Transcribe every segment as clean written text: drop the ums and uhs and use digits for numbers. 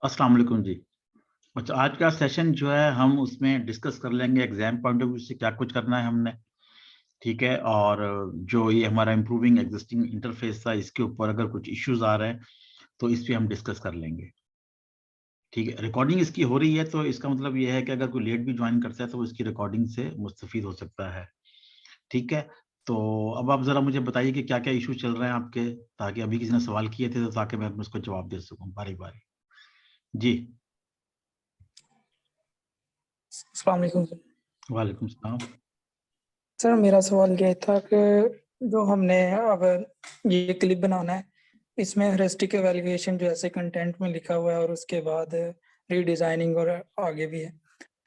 अस्सलाम वालेकुम जी। अच्छा, आज का सेशन जो है हम उसमें डिस्कस कर लेंगे एग्जाम पॉइंट ऑफ व्यू से क्या कुछ करना है हमने। ठीक है। और जो ये हमारा इम्प्रूविंग एग्जिस्टिंग इंटरफेस था, इसके ऊपर अगर कुछ इश्यूज आ रहे हैं तो इस पे हम डिस्कस कर लेंगे। ठीक है। रिकॉर्डिंग इसकी हो रही है तो इसका मतलब ये है कि अगर कोई लेट भी ज्वाइन करता है तो वो इसकी रिकॉर्डिंग से मुस्तफीद हो सकता है। ठीक है। तो अब आप जरा मुझे बताइए कि क्या क्या इशू चल रहे हैं आपके, ताकि अभी किसी ने सवाल किए थे तो ताकि मैं उसको जवाब दे सकूं बारी बारी। जी। अस्सलाम वालेकुम सर। वालेकुम सलाम। सर मेरा सवाल ये था कि जो हमने अब ये क्लिप बनाना है, इसमें हेरिस्टिक एवेल्युएशन जो ऐसे कंटेंट में लिखा हुआ है और उसके बाद रीडिजाइनिंग और आगे भी है।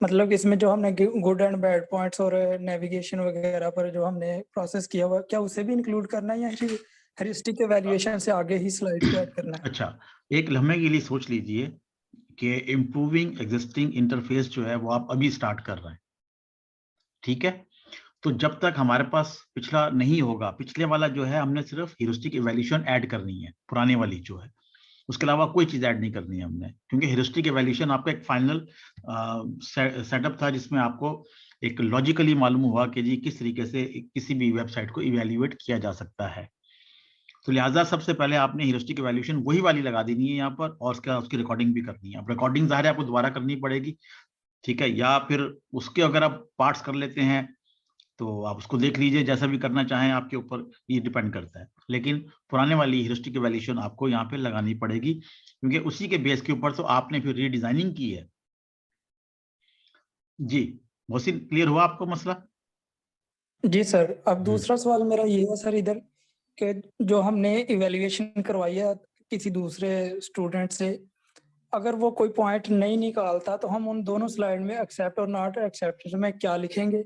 मतलब इसमें जो हमने गुड एंड बैड पॉइंट्स और नेविगेशन वगैरह पर जो हमने प्रोसेस किया हुआ है, क्या उसे भी इंक्लूड करना है या फिर हेरिस्टिक एवेल्युएशन से आगे ही स्लाइड्स को ऐड करना है? अच्छा, एक लम्हे के लिए सोच लीजिए कि इम्प्रूविंग एग्जिस्टिंग इंटरफेस जो है वो आप अभी स्टार्ट कर रहे हैं। ठीक है। तो जब तक हमारे पास पिछला नहीं होगा, पिछले वाला जो है हमने सिर्फ ह्यूरिस्टिक इवैल्यूएशन ऐड करनी है, पुरानी वाली जो है उसके अलावा कोई चीज ऐड नहीं करनी है हमने, क्योंकि ह्यूरिस्टिक इवैल्यूएशन आपका एक फाइनल सेटअप था जिसमें आपको एक लॉजिकली मालूम हुआ कि जी किस तरीके से किसी भी वेबसाइट को इवैल्यूएट किया जा सकता है। तो लिहाजा सबसे पहले आपने ह्यूरिस्टिक इवैल्यूएशन वही वाली लगा देनी है यहाँ पर, और उसकी रिकॉर्डिंग भी करनी है। अब रिकॉर्डिंग ज़ाहिर है आपको दोबारा करनी पड़ेगी। ठीक है। या फिर उसके अगर आप पार्ट्स कर लेते हैं तो आप उसको देख लीजिए, जैसा भी करना चाहें आपके ऊपर ये डिपेंड करता है। लेकिन पुराने वाली ह्यूरिस्टिक इवैल्यूएशन आपको यहाँ पे लगानी पड़ेगी, क्योंकि उसी के बेस के ऊपर तो आपने फिर रीडिजाइनिंग की है। जी। मोहसिन, क्लियर हुआ आपको मसला? जी सर। अब दूसरा सवाल मेरा ये है सर इधर कि जो हमने इवैल्यूएशन करवाई है किसी दूसरे स्टूडेंट से, अगर वो कोई पॉइंट नहीं निकालता तो हम उन दोनों स्लाइड में एक्सेप्ट और नॉट एक्सेप्ट में क्या लिखेंगे?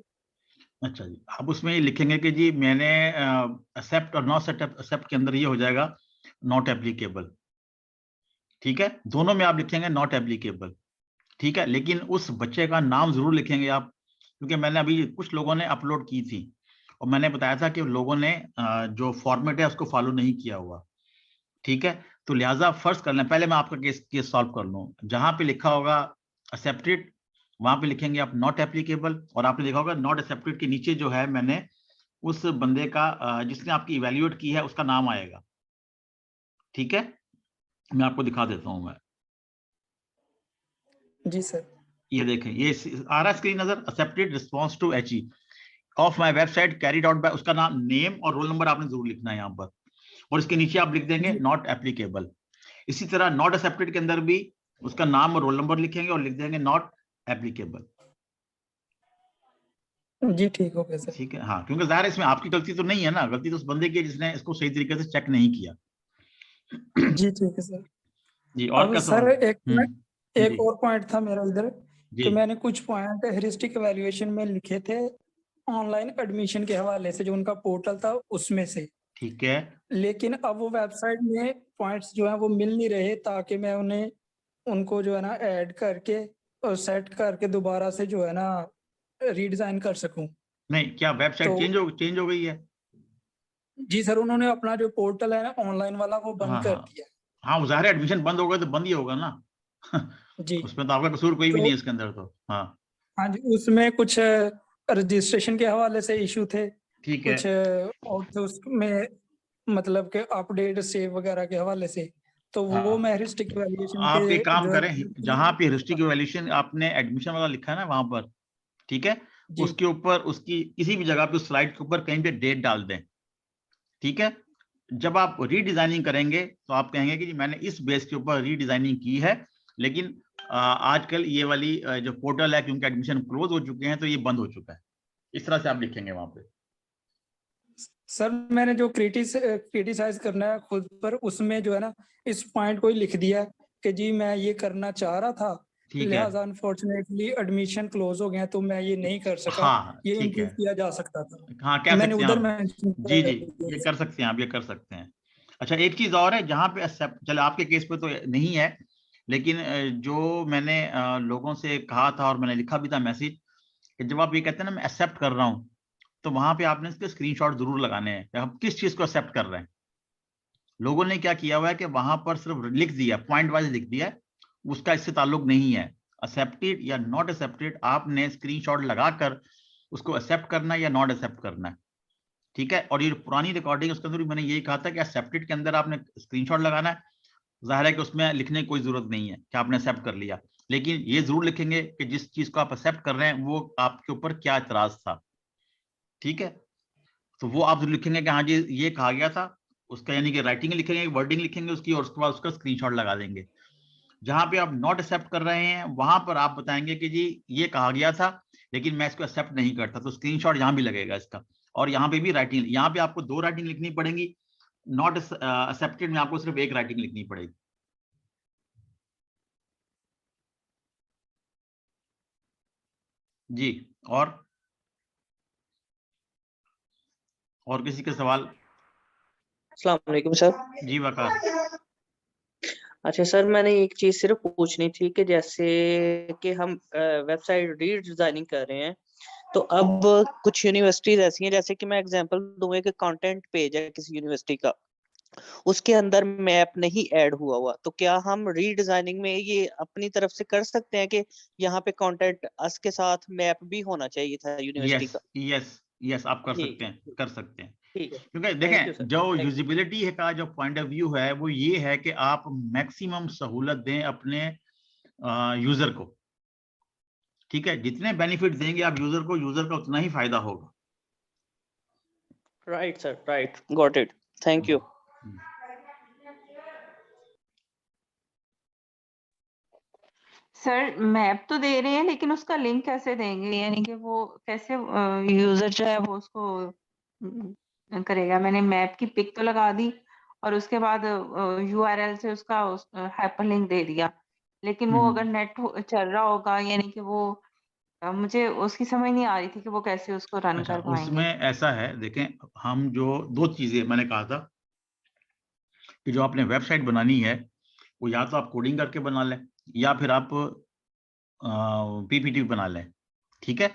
अच्छा जी, आप उसमें ये लिखेंगे कि जी मैंने एक्सेप्ट और नॉट एक्सेप्ट के अंदर ये हो जाएगा नॉट एप्लीकेबल। ठीक है। दोनों में आप लिखेंगे नॉट एप्लीकेबल। ठीक है। लेकिन उस बच्चे का नाम जरूर लिखेंगे आप, क्योंकि मैंने अभी कुछ लोगों ने अपलोड की थी और मैंने बताया था कि लोगों ने जो फॉर्मेट है उसको फॉलो नहीं किया हुआ। ठीक है। तो लिहाजा फर्स्ट कर लें, पहले मैं आपका केस केस सॉल्व कर लूं। जहां पे लिखा होगा एक्सेप्टेड, वहां पे लिखेंगे आप नॉट एप्लीकेबल, और आपने देखा होगा नॉट एक्सेप्टेड के नीचे जो है मैंने उस बंदे का जिसने आपकी इवैल्यूएट की है उसका नाम आएगा। ठीक है। मैं आपको दिखा देता हूं। मैं जी सर। ये देखें, ये आ रहा है स्क्रीन नजर, accepted response to H of my website carried out by, उसका नाम, नेम और रोल नंबर आपने जरूर लिखना है यहाँ पर, और इसके नीचे आप लिख देंगे जी नॉट एप्लीकेबल। इसी तरह नॉट एक्सेप्टेड के अंदर भी उसका नाम और रोल नंबर लिखेंगे और लिख देंगे नॉट एप्लीकेबल। जी ठीक हो गया सर। ठीक है। हाँ, क्योंकि जाहिर है इसमें आपकी गलती तो नहीं है ना, गलती तो उस बंदे की है जिसने इसको सही तरीके से चेक नहीं किया। जी ठीक है सर। जी, और अब क्या सर सवाल? एक जी और पॉइंट था मेरा इधर जी। कि मैंने कुछ पॉइंट हेरिस्टिक एवेल्युएशन में लिखे थे ऑनलाइन एडमिशन के हवाले से, जो उनका पोर्टल था उसमें से। ठीक है। लेकिन अब वो वेबसाइट में पॉइंट्स जो है वो मिल नहीं रहे, ताकि मैं उन्हें उनको जो है ना ऐड करके और सेट करके दोबारा से जो है ना रीडिजाइन कर सकूं। नहीं, क्या वेबसाइट तो चेंज हो गई है? जी सर, उन्होंने अपना जो पोर्टल है ना ऑनलाइन वाला वो बंद हाँ कर हाँ। दिया। हाँ, वो ज़ाहिर है एडमिशन बंद हो गया तो बंद ही होगा ना। जी। उसमें तो आपका कसूर कोई भी तो नहीं है इसके अंदर तो। हाँ। हाँ जी, उसमें कुछ रजिस्ट्रेशन के हवाले से इशू थे, ठीक है। कुछ और थे उसमें, मतलब के अपडेट सेव वगैरह के हवाले से। तो वो हाँ, मैं हेरिस्टिक वैल्यूएशन आप के एक काम जो है करें, जहां पे हिस्ट्री की वैल्यूएशन आपने एडमिशन वाला लिखा है ना वहां पर, ठीक है, जी उसके ऊपर उसकी किसी भी जगह पे उस स्लाइड के ऊपर कहीं पे डेट डाल दें। ठीक है। जब आप रीडिजाइनिंग करेंगे तो आप कहेंगे कि जी मैंने इस बेस के ऊपर रीडिजाइनिंग की है, लेकिन आजकल ये वाली जो पोर्टल है, क्योंकि एडमिशन क्लोज हो चुके हैं तो ये बंद हो चुका है। इस तरह से आप लिखेंगे वहां पे। सर, मैंने जो क्रिटिसाइज करना है खुद पर, उसमें जो है ना इस पॉइंट को ही लिख दिया है कि जी मैं ये करना चाह रहा था, ठीक है। लिहाजा अनफॉर्चुनेटली एडमिशन क्लोज हो गया तो मैं ये नहीं कर सका, हाँ हाँ, ये ठीक इम्प्रूव है। किया जा सकता था। हाँ, तो कह मैंने सकते हैं उधर आप। मेंशन जी कर जी, ये दिया कर सर। सकते हैं आप, ये कर सकते हैं। अच्छा, एक चीज और है जहां पे एक्सेप्ट, चले आपके केस पे तो नहीं है, लेकिन जो मैंने लोगों से कहा था और मैंने लिखा भी था मैसेज, कि जब आप ये कहते हैं ना मैं एक्सेप्ट कर रहा हूँ, तो वहां पे आपने इसके स्क्रीनशॉट जरूर लगाने हैं कि आप किस चीज को एक्सेप्ट कर रहे हैं। लोगों ने क्या किया हुआ है कि वहां पर सिर्फ लिख दिया, पॉइंट वाइज लिख दिया है, उसका इससे ताल्लुक नहीं है। एक्सेप्टेड या नॉट एक्सेप्टेड आपने स्क्रीनशॉट लगाकर उसको एक्सेप्ट करना है या नॉट एक्सेप्ट करना है, ठीक है। और ये पुरानी रिकॉर्डिंग उसके अंदर भी मैंने यही कहा था कि एक्सेप्टेड के अंदर आपने स्क्रीनशॉट लगाना है, जाहिर है कि उसमें लिखने की कोई जरूरत नहीं है कि आपने एक्सेप्ट कर लिया, लेकिन ये जरूर लिखेंगे कि जिस चीज को आप एक्सेप्ट कर रहे हैं वो आपके ऊपर क्या इतराज था, ठीक है। तो वो आप जरूर लिखेंगे कि हाँ जी ये कहा गया था, उसका यानी कि राइटिंग लिखेंगे, वर्डिंग लिखेंगे उसकी, और उसके बाद उसका स्क्रीनशॉट लगा देंगे। जहां पे आप नॉट एक्सेप्ट कर रहे हैं वहां पर आप बताएंगे कि जी ये कहा गया था लेकिन मैं इसको एक्सेप्ट नहीं करता, तो स्क्रीनशॉट यहां भी लगेगा इसका। और यहाँ पे भी राइटिंग, यहाँ पे आपको 2 राइटिंग लिखनी पड़ेगी, नॉट एक्सेप्टेड में आपको सिर्फ 1 राइटिंग लिखनी पड़ेगी। जी, और किसी के सवाल? अस्सलाम वालेकुम सर। जी वकार। अच्छा सर, मैंने एक चीज सिर्फ पूछनी थी कि जैसे कि हम वेबसाइट रीडिजाइनिंग कर रहे हैं, तो अब कुछ यूनिवर्सिटीज ऐसी हैं, जैसे कि मैं एग्जांपल दूंगा कि कंटेंट पेज है किसी यूनिवर्सिटी का, उसके अंदर मैप नहीं ऐड हुआ, तो क्या हम रीडिजाइनिंग में ये अपनी तरफ से कर सकते हैं कि यहाँ पे कंटेंट अस के साथ मैप भी होना चाहिए था यूनिवर्सिटी का? यस आप कर ठीक सकते हैं, कर सकते हैं। ठीक है, क्योंकि थैंक यू देखें सर। जो थैंक यू। यूजिबिलिटी है का जो पॉइंट ऑफ व्यू है वो ये है कि आप मैक्सिमम सहूलत दें अपने यूजर को, ठीक है। जितने बेनिफिट देंगे आप यूजर को, यूजर का उतना ही फायदा होगा। Right sir, right, got it, thank you. Sir map तो दे रहे हैं लेकिन उसका लिंक कैसे देंगे, यानी कि वो कैसे यूजर जो है वो उसको करेगा? मैंने मैप की पिक तो लगा दी और उसके बाद यूआरएल से उसका हाइपरलिंक दे दिया, लेकिन वो अगर नेट चल रहा होगा, यानी कि वो मुझे उसकी समझ नहीं आ रही थी कि वो कैसे उसको रन अच्छा, कर पाएंगे। उसमें ऐसा है, देखें हम जो 2 चीजें मैंने कहा था कि जो आपने वेबसाइट बनानी है वो या तो आप कोडिंग करके बना लें या फिर आप पीपीटी बना लें, ठीक है।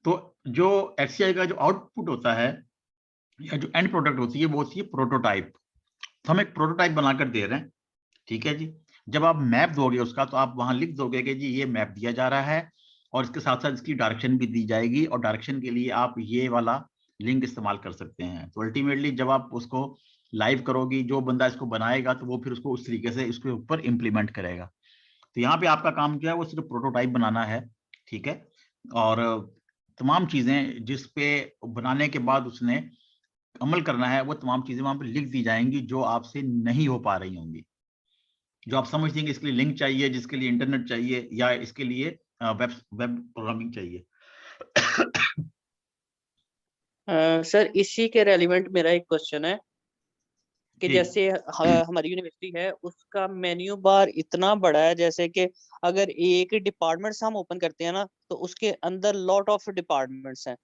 तो जो HCI का जो आउटपुट होता है या जो एंड प्रोडक्ट होती है वो होती है प्रोटोटाइप। तो हम एक प्रोटोटाइप बनाकर दे रहे हैं, ठीक है जी। जब आप मैप दोगे उसका तो आप वहां लिख दोगे कि जी ये मैप दिया जा रहा है और इसके साथ साथ इसकी डायरेक्शन भी दी जाएगी, और डायरेक्शन के लिए आप ये वाला लिंक इस्तेमाल कर सकते हैं। तो अल्टीमेटली जब आप उसको लाइव करोगी, जो बंदा इसको बनाएगा तो वो फिर उसको उस तरीके से इसके ऊपर इम्प्लीमेंट करेगा। तो यहाँ पे आपका काम क्या है, वो सिर्फ प्रोटोटाइप बनाना है, ठीक है। और तमाम चीजें जिस पे बनाने के बाद उसने अमल करना है वो तमाम चीजें वहां पे लिख दी जाएंगी जो आपसे नहीं हो पा रही होंगी, जो आप समझते हैं कि इसके लिए लिंक चाहिए, जिसके लिए इंटरनेट चाहिए, या इसके लिए वेब प्रोग्रामिंग चाहिए। सर इसी के रेलिवेंट मेरा एक क्वेश्चन है कि जी। जैसे हमारी यूनिवर्सिटी है, उसका मेन्यू बार इतना बड़ा है, जैसे कि अगर एक डिपार्टमेंट्स हम ओपन करते हैं ना, तो उसके अंदर लॉट ऑफ डिपार्टमेंट्स हैं।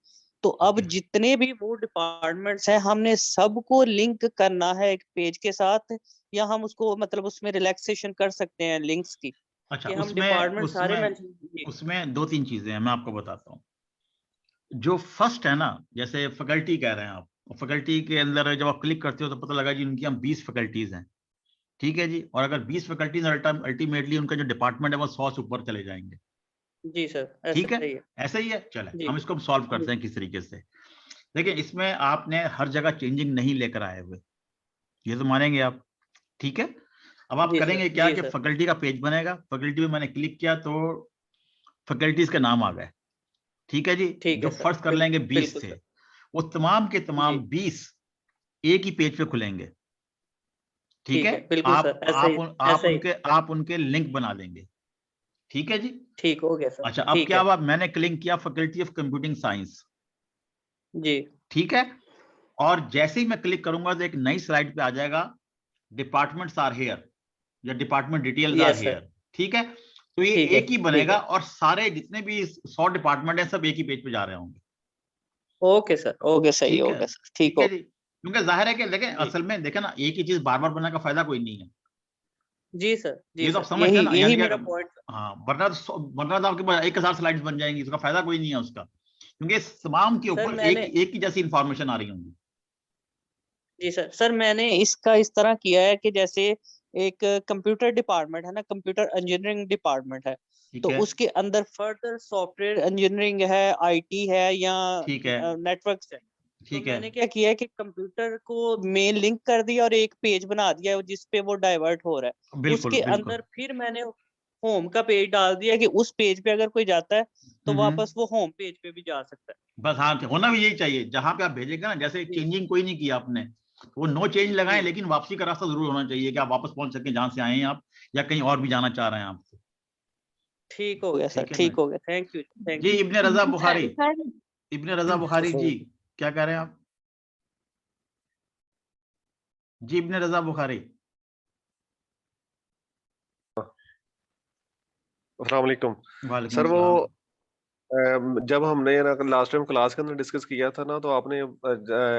तो अब जितने भी वो डिपार्टमेंट्स हैं, हमने सबको लिंक करना है एक पेज के साथ, या हम उसको मतलब उसमें रिलैक्सेशन कर सकते हैं लिंक्स की, अच्छा, कि हम उसमें डिपार्टमेंट सारे उसमें मेंशन? उसमें 2-3 चीजें हैं, मैं आपको बताता हूँ। जो फर्स्ट है ना, जैसे फैकल्टी कह रहे हैं आप, फैकल्टी के अंदर जब आप क्लिक करते हो तो पता लगा जी उनकी हम 20 फैकल्टीज हैं, ठीक है जी। और अगर 20 फैकल्टीज अल्टीमेटली उनका जो डिपार्टमेंट है वो 100 से ऊपर चले जाएंगे, जी सर, ठीक ऐसा है। ही है। ऐसा ही है, चले जी हम इसको सॉल्व जी करते हैं किस तरीके से। देखिए इसमें आपने हर जगह चेंजिंग नहीं लेकर आए हुए, ये तो मानेंगे आप, ठीक है। अब आप जी सर, करेंगे क्या जी कि सर। फैकल्टी का पेज बनेगा, फैकल्टी में मैंने क्लिक किया तो फैकल्टीज के नाम आ गए, ठीक है जी। ठीक जो है सर, फर्स्ट कर लेंगे 20 बिल्कुल से, सर। वो तमाम के जी तमाम 20 एक ही पेज पे खुलेंगे, ठीक है। ठीक है, बिल्कुल सर, ऐसा ही, ऐसा ही। आप उनके लिंक बना देंगे, ठीक है जी। ठीक हो गया सर, अच्छा, अब ठीक क्या है। हुआ, मैंने क्लिक किया फैकल्टी ऑफ कंप्यूटिंग साइंस, जी ठीक है। और जैसे ही मैं क्लिक करूंगा तो एक नई स्लाइड पे आ जाएगा, डिपार्टमेंट्स आर हेयर या department details are yes sir, here, ठीक है। तो ये ठीक है, एक ही ठीक बनेगा है। और सारे जितने भी 100 डिपार्टमेंट है सब एक ही पेज पे जा रहे होंगे, ओके सर, ओके, सही ठीक हो है, गया सर, ठीक ठीक है हो। जी। क्योंकि जाहिर है कि देखें जी असल में देखें ना, एक ही चीज बार बार बनाने का फायदा कोई नहीं है, जी सर, जी ये तो आप सर, समझते यही हैं ना, यही यानी कि मेरा पॉइंट। हाँ, वरना तो आपके पास 1000 स्लाइड्स बन जाएंगी, उसका फायदा कोई नहीं है उसका, क्योंकि इस तमाम के सर ऊपर मैंने एक ही जैसी इंफॉर्मेशन आ रही होंगी। जी सर, मैंने इसका इस तरह किया है कि जैसे एक कंप्यूटर डिपार्टमेंट है ना, कंप्यूटर इंजीनियरिंग डिपार्टमेंट है, ठीक तो है, उसके अंदर फर्दर सॉफ्टवेयर इंजीनियरिंग है, आईटी है या ठीक है, नेटवर्क्स है। तो ठीक है, मैंने क्या किया है कि कंप्यूटर को मेन लिंक कर दिया और एक पेज बना दिया जिस पे वो डाइवर्ट हो रहा है। बिल्कुल, उसके बिल्कुल। अंदर फिर मैंने होम का पेज डाल दिया कि उस पेज पे अगर कोई जाता है तो वापस वो होम पेज पे भी जा सकता है। बस हाँ, होना भी यही चाहिए। जहां पे आप भेजेगा ना, जैसे जी चेंजिंग कोई नहीं किया आपने, वो नो चेंज लगाएं, जी लेकिन वापसी का रास्ता जरूर होना चाहिए कि आप वापस पहुंच सके जहां से आए हैं आप, या कहीं और भी जाना चाह रहे हैं आप। ठीक हो गया सर, ठीक है ना ठीक हो गया, थैंक यू थैंक जी। यू। इब्ने रजा बुखारी, सर इब्ने रजा बुखारी जी, क्या कह रहे हैं आप? जी इब्ने रजा बुखारी। अस्सलाम वालेकुम वालेकुम सर। वो अस्सलाम। जब हमने ना लास्ट टाइम क्लास के अंदर डिस्कस किया था ना, तो आपने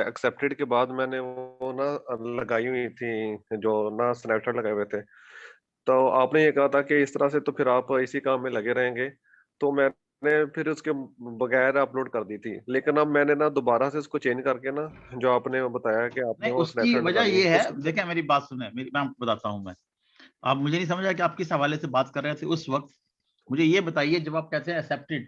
एक्सेप्टेड के बाद मैंने वो ना लगाई हुई थी जो ना स्नैपचैट लगाए हुए थे, तो आपने ये कहा था कि इस तरह से तो फिर आप इसी काम में लगे रहेंगे, तो मैंने फिर उसके बगैर अपलोड कर दी थी। लेकिन अब मैंने ना दोबारा से उसको चेंज करके ना, जो आपने बताया कि नहीं, आपने वो उसकी स्नैपचैट वजह लगानी ये है है, उस देखिए मेरी बात सुने, मैं आपको बताता हूँ। मैं, आप मुझे नहीं समझा कि आप किस हवाले से बात कर रहे थे उस वक्त। मुझे ये बताइए, जब आप कहते हैं एक्सेप्टेड,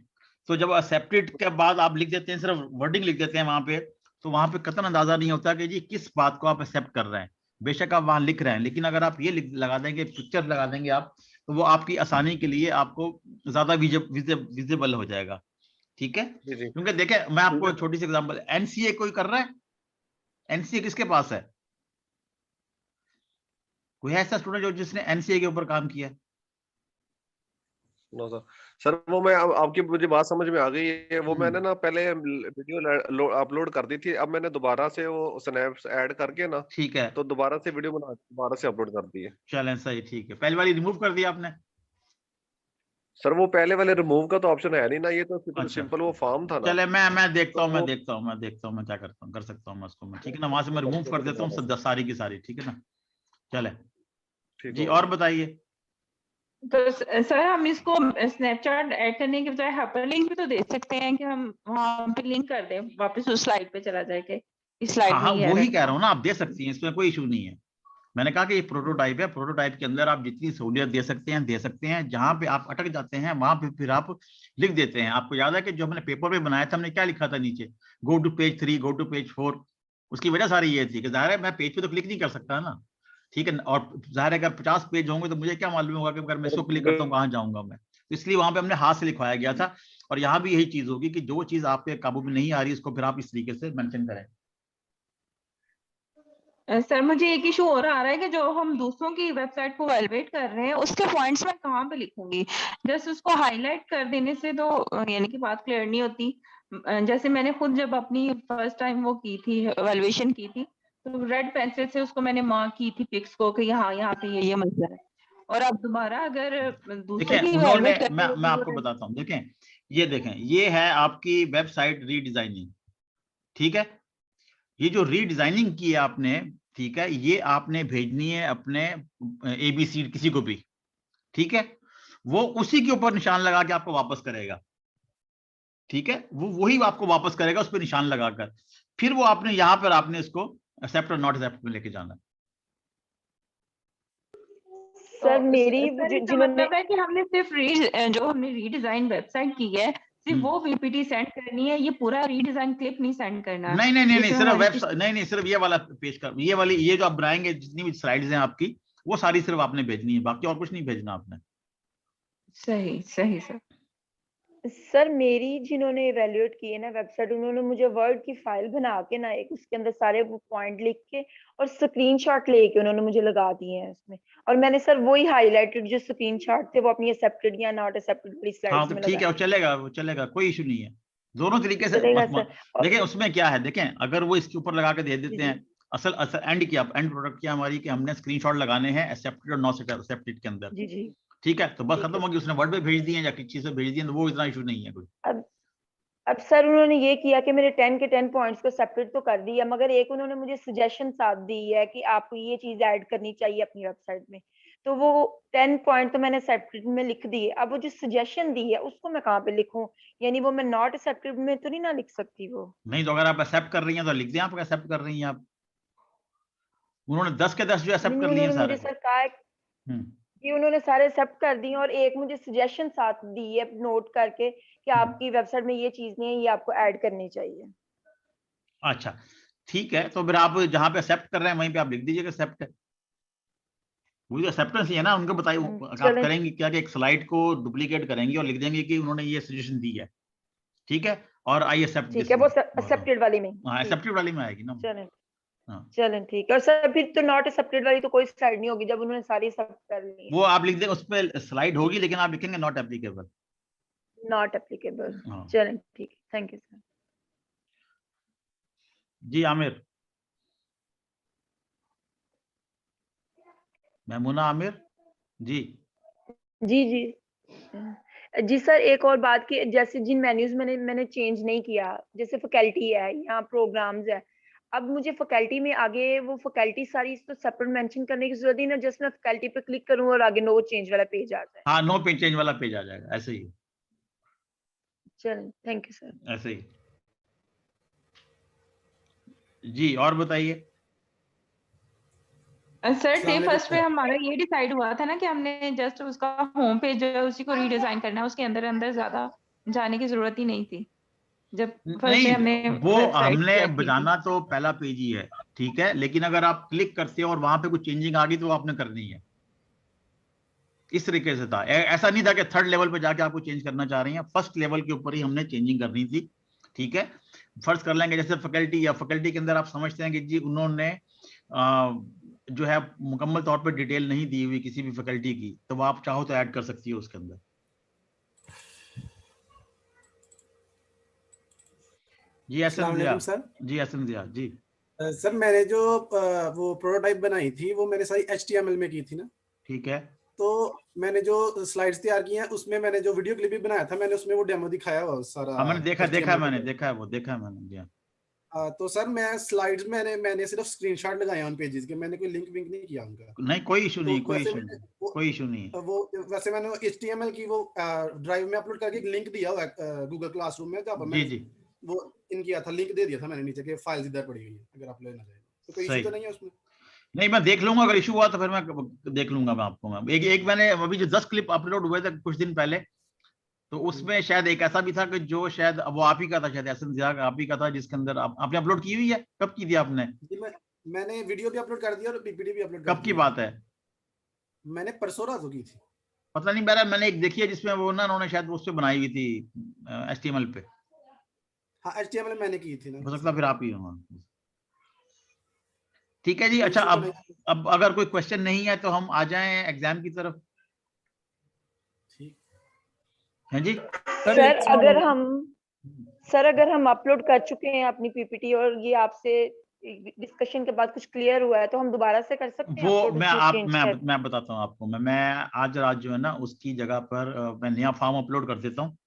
तो जब एक्सेप्टेड के बाद आप लिख देते हैं, सिर्फ वर्डिंग लिख देते हैं वहां पे, तो वहां पे कतई अंदाजा नहीं होता कि जी किस बात को आप एक्सेप्ट कर रहे हैं। बेशक आप वहां लिख रहे हैं, लेकिन अगर आप ये लगा देंगे, पिक्चर लगा देंगे आप, तो वो आपकी आसानी के लिए आपको ज्यादा विजिबल हो जाएगा। ठीक है, जी जी। क्योंकि देखें, मैं आपको एक छोटी सी एग्जांपल, एनसीए कोई कर रहा है? एनसीए किसके पास है? कोई है ऐसा स्टूडेंट जो जिसने एनसीए के ऊपर काम किया है? No sir. सर वो मैं आपकी मुझे बात समझ में आ गई है। वो मैंने ना पहले वीडियो अपलोड कर दी थी, अब मैंने दोबारा से वो स्नैप्स ऐड करके ना, ठीक है, तो दोबारा से वीडियो बना दोबारा से अपलोड कर दी है। चलें सही, ठीक है। पहली वाली रिमूव कर दिया आपने? सर वो पहले वाले रिमूव का तो ऑप्शन है नहीं ना, ये तो अच्छा, सिंपल वो फॉर्म था ना। चले, मैं देखता तो हूँ, वो मैं क्या करता हूँ, कर सकता हूँ मैं उसको, मैं ठीक है ना, वहां से मैं रिमूव कर देता हूँ सारी की सारी, ठीक है ना। चले ठीक जी, हो और गया। बताइए। तो सर हम इसको स्नैपचैट ऐड करने के बजाय हाइपरलिंक भी तो दे सकते हैं कि हम वहां पे लिंक कर दें, वापस उस स्लाइड पे चला जाए कि इस हाँ स्लाइड में हाँ, ये वो ही एरर कह था। रहा हूँ ना, आप दे सकती हैं, इसमें कोई इशू नहीं है। मैंने कहा कि ये प्रोटोटाइप है, प्रोटोटाइप के अंदर आप जितनी सहूलियत दे सकते हैं, जहां पे आप अटक जाते हैं वहां पे फिर आप लिख देते हैं। आपको याद है कि जो हमने पेपर पे बनाया था, हमने क्या लिखा था नीचे? Go to page 3, go to page 4। उसकी वजह सारी ये थी कि जाहिर है मैं पेज पे तो क्लिक नहीं कर सकता ना, ठीक है, और जाहिर है अगर 50 पेज होंगे तो मुझे क्या मालूम होगा कि अगर मैं इसको क्लिक करता हूँ कहाँ जाऊंगा मैं। तो इसलिए वहां पे हमने हाथ से लिखवाया गया था। और यहाँ भी यही चीज होगी कि जो चीज आपके काबू में नहीं आ रही, उसको फिर आप इस तरीके से मेंशन करें। सर मुझे एक इशू और आ रहा है कि जो हम दूसरों की वेबसाइट को वैलिडेट कर रहे हैं उसके पॉइंट्स मैं कहाँ पे लिखूंगी? जस्ट उसको हाईलाइट कर देने से तो यानी कि बात क्लियर नहीं होती। जैसे मैंने खुद जब अपनी फर्स्ट टाइम वो की थी, वैल्यूएशन की थी, तो रेड पेंसिल से उसको मैंने मार्क की थी पिक्स को कि यहाँ पे ये मसला है। और अब दोबारा अगर दूसरे देखें की उन्होंने, वैल्यूएट करनी है मैं तो वो आपको बताता हूँ, देखें ये है आपकी वेबसाइट रीडिजाइनिंग, ठीक है। ये जो रीडिजाइनिंग की है आपने, ठीक है, ये आपने भेजनी है अपने एबीसी किसी को भी, ठीक है। वो उसी के ऊपर निशान लगा के आपको वापस करेगा, ठीक है, वो वही आपको वापस करेगा उस पर निशान लगाकर। फिर वो आपने यहां पर आपने इसको एक्सेप्ट और नॉट एक्सेप्ट में लेके जाना। सर मेरी सर इसका जिन्होंने मतलब है कि हमने सिर्फ जो हमने रीडिजाइन वेबसाइट की है सिर्फ वो पीपीटी सेंड करनी है, ये पूरा रीडिजाइन क्लिप नहीं सेंड करना नहीं नहीं नहीं नहीं, जिसमें सिर्फ हमारी वेबसाइट नहीं, सिर्फ ये वाला पेज कर, ये वाली, ये जो आप बनाएंगे जितनी भी स्लाइड्स हैं आपकी, वो सारी सिर्फ आपने भेजनी है, बाकी और कुछ नहीं भेजना आपने। सही सही सर। सर मेरी जिन्होंने इवेल्युएट की है ना वेबसाइट, उन्होंने मुझे वर्ड की फाइल बना के ना एक उसके अंदर सारे वो पॉइंट लिख के और स्क्रीनशॉट लेके उन्होंने मुझे लगा दिए हैं उसमें। और मैंने सर वही हाईलाइटेड जो स्क्रीनशॉट थे वो अपनी एक्सेप्टेड या नॉट एक्सेप्टेड वाली हाँ स्लाइड्स तो में ठीक है, लगाए। वो चलेगा, कोई इशू नहीं है। दोनों तरीके से चलेगा सर। और देखें उसमें क्या है, देखें अगर वो इसके ऊपर लगा के दे जी देते जी हैं, असल असल एंड प्रोडक्ट क्या हमारी कि हमने स्क्रीनशॉट लगाने हैं एक्सेप्टेड और नॉट एक्सेप्टेड के अंदर, जी जी ठीक है, तो बस ठीक खत्म है हो सर। गई। उसने वर्ड पे भेज दिए या किसी चीज से भेज दिए, तो वो इतना इशू नहीं है कोई। अब अब सर उन्होंने ये किया कि मेरे 10 के 10 पॉइंट्स को सेपरेट तो कर दिया, मगर एक उन्होंने मुझे सजेशन साथ दी है कि आपको ये चीज ऐड करनी चाहिए अपनी वेबसाइट में। तो वो 10 पॉइंट तो मैंने सेपरेट में लिख दिए, अब वो जो सजेशन दी है उसको मैं कहाँ पे लिखूं? यानी वो मैं नॉट सेपरेट में तो नहीं ना लिख सकती वो? नहीं तो अगर आप एक्सेप्ट कर रही हैं तो लिख दें आप एक्सेप्ट कर रही हैं आप, उन्होंने 10 के 10 जो एक्सेप्ट नहीं, कर लिए उन्होंने सारे मुझे सर कहा हम्म कि उन्होंने सारे एक्सेप्ट कर दिए और एक मुझे सजेशन साथ दी है नोट करके कि आपकी वेबसाइट में ये चीज नहीं है, ये आपको ऐड करनी चाहिए। अच्छा ठीक है, तो फिर आप जहाँ पे एक्सेप्ट कर रहे हैं वहीं पे आप लिख दीजिएगा एक्सेप्ट है। वो जो एक्सेप्टेंस ही है ना, उनको बताइए आप चलें। करेंगे क्या कि एक स्लाइड को डुप्लीकेट करेंगे और लिख देंगे कि उन्होंने ये सजेशन दी है, ठीक है, और आई एक्सेप्ट ठीक दिस है, वो वन। एक्सेप्टेड वाली में। हाँ ठीक, एक्सेप्टेड वाली में आएगी ना। चलें हाँ चलें ठीक है। और सर फिर तो नॉट एक्सेप्टेड वाली तो कोई साइड नहीं होगी जब उन्होंने सारी एक्सेप्ट कर ली है। वो आप लिख देंगे, उस पर स्लाइड होगी लेकिन आप लिखेंगे नॉट एप्लीकेबल। Not applicable. हाँ चलें ठीक है, थैंक यू सर। जी आमिर, मेमुना आमिर जी। जी जी जी सर, एक और बात की, जैसे जिन मेन्यूज मैंने चेंज नहीं किया, जैसे फैकल्टी है या प्रोग्राम्स है, अब मुझे फैकल्टी में आगे वो फैकल्टी सारी तो सेपरेट मेंशन करने की जरूरत नहीं ना, जस्ट मैं फैकल्टी पे क्लिक करूं और आगे नो चेंज वाला पेज आ जाए। हाँ नो पेज चेंज वाला पेज आ जाएगा, ऐसे ही चलें, थैंक यू सर। ऐसे ही। जी और बताइए। सर डे अस्सलाम फर्स्ट पे वालेकुम हमारा ये डिसाइड हुआ था ना कि हमने जस्ट उसका होम पेज जो है उसी को रीडिजाइन करना है, उसके अंदर अंदर ज्यादा जाने की जरूरत ही नहीं थी जब फर्स्ट डे नहीं, हमने वो वेबसाइट हमने सेट की थी। बनाना तो पहला पेज ही है, ठीक है, लेकिन अगर आप क्लिक करते हो और वहां पे कुछ चेंजिंग आ गई तो वो आपने करनी है। इस तरीके से था, ऐसा नहीं था कि थर्ड लेवल पे जाके आपको चेंज करना चाह रही हैं, फर्स्ट लेवल के ऊपर ही हमने चेंजिंग करनी थी, ठीक है। फर्स्ट कर लेंगे, जैसे फैकल्टी या फैकल्टी के अंदर आप समझते हैं कि जी उन्होंने जो है मुकम्मल तौर पर डिटेल नहीं दी हुई किसी भी फैकल्टी की, तो वो आप चाहो तो ऐड कर सकती हो उसके अंदर। जी अस्सलाम एहसन जिया, वालेकुम सर। जी एहसन जिया जी। सर मैंने जो वो प्रोटोटाइप बनाई थी वो मैंने सारी HTML में की थी ना, ठीक है, तो मैंने जो स्लाइड्स तैयार की हैं उसमें मैंने जो वीडियो क्लिप भी बनाया था मैंने उसमें वो डेमो दिखाया हुआ सारा हाँ मैंने देखा है HTML मैंने पे। देखा है, वो देखा है मैंने जी। तो सर मैं स्लाइड्स मैंने सिर्फ स्क्रीनशॉट लगाए उन पेजेस के, मैंने कोई लिंक विंक नहीं किया उनका। नहीं कोई इशू तो नहीं, कोई वैसे इशू नहीं, कोई इशू नहीं है। वो वैसे मैंने HTML की वो ड्राइव में अपलोड करके एक लिंक दिया हुआ है गूगल क्लासरूम में, जहाँ पर जी मैंने जी वो इन किया था, लिंक दे दिया था मैंने नीचे के फाइल्स इधर पड़ी हुई है, अगर आप लेना चाहें तो कोई इशू सही। तो नहीं है उसमें। नहीं मैं देख लूंगा, अगर इशू हुआ तो फिर मैं देख लूंगा मैं आपको। मैं एक मैंने अभी जो 10 क्लिप अपलोड हुए थे कुछ दिन पहले, तो उसमें शायद एक ऐसा भी था कि जो शायद वो आप ही का था, शायद एहसन जिया आप ही का था, जिसके अंदर आपने अपलोड की हुई है। कब की थी आपने? जी मैंने वीडियो भी अपलोड कर दिया और PPT भी अपलोड कर कब की दी है। बात है? मैंने परसों रात को की थी। पता नहीं, मैंने एक देखी है जिसमें वो ना उन्होंने शायद उस पे बनाई हुई थी HTML पे। हाँ HTML में मैंने की थी ना हो सकता सर। फिर आप ही हो। ठीक है जी। कोई अच्छा इशू तो नहीं है। अब अगर कोई क्वेश्चन नहीं है तो हम आ जाएं एग्जाम की तरफ, ठीक है जी। सर एक सर अगर हम अपलोड कर चुके हैं अपनी PPT और ये आपसे डिस्कशन के बाद कुछ क्लियर हुआ है तो हम दोबारा से कर सकते हैं वो अपलोड उसमें चेंज कर। मैं बताता हूँ आपको। मैं आज रात जो है ना उसकी जगह पर मैं नया फॉर्म अपलोड कर देता हूँ,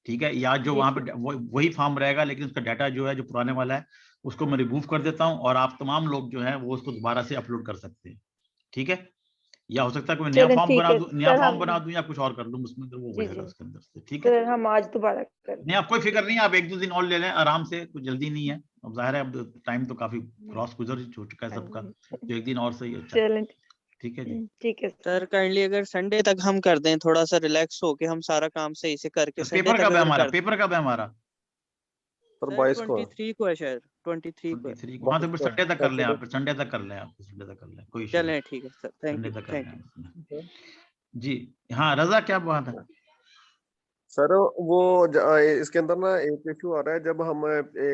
ठीक है, या जो जी वहां ठीक। पे वही फॉर्म रहेगा, लेकिन उसका डाटा जो है जो पुराने वाला है उसको मैं रिमूव कर देता हूँ, और आप तमाम लोग जो है वो उसको दोबारा से अपलोड कर सकते हैं, ठीक है। या हो सकता है कोई नया चलें फॉर्म ठीक बना है दूं, नया सर, फॉर्म हम बना दूं या कुछ और कर दूं उसमें, तो वो जी रहेगा जी उसके अंदर से, ठीक है। सर हम आज दोबारा कर नहीं आप कोई फिक्र नहीं है, आप 1-2 दिन और ले लें आराम से, कुछ जल्दी नहीं है। अब जाहिर है अब टाइम तो काफी क्रॉस गुजर चुका है सबका, तो एक दिन और सही अच्छा है, चलें ठीक है जी। ठीक है सर काइंडली अगर संडे तक हम कर दें, थोड़ा सा रिलैक्स होके हम सारा काम सही से करके संडे पेपर तक कब है अगर हमारा? कर पेपर कब है हमारा? पर सर 22 को 23 को है शायद, 23 को है। 23 को। हाँ तो फिर संडे तक कर लें आप, संडे तक कर लें आप, संडे तक कर लें, कोई इशू नहीं, चलें ठीक है सर, थैंक संडे यू तक कर थैंक लें यू। आप। जी हाँ रजा क्या बात है? सर वो इसके अंदर ना एक इशू आ रहा है, जब हम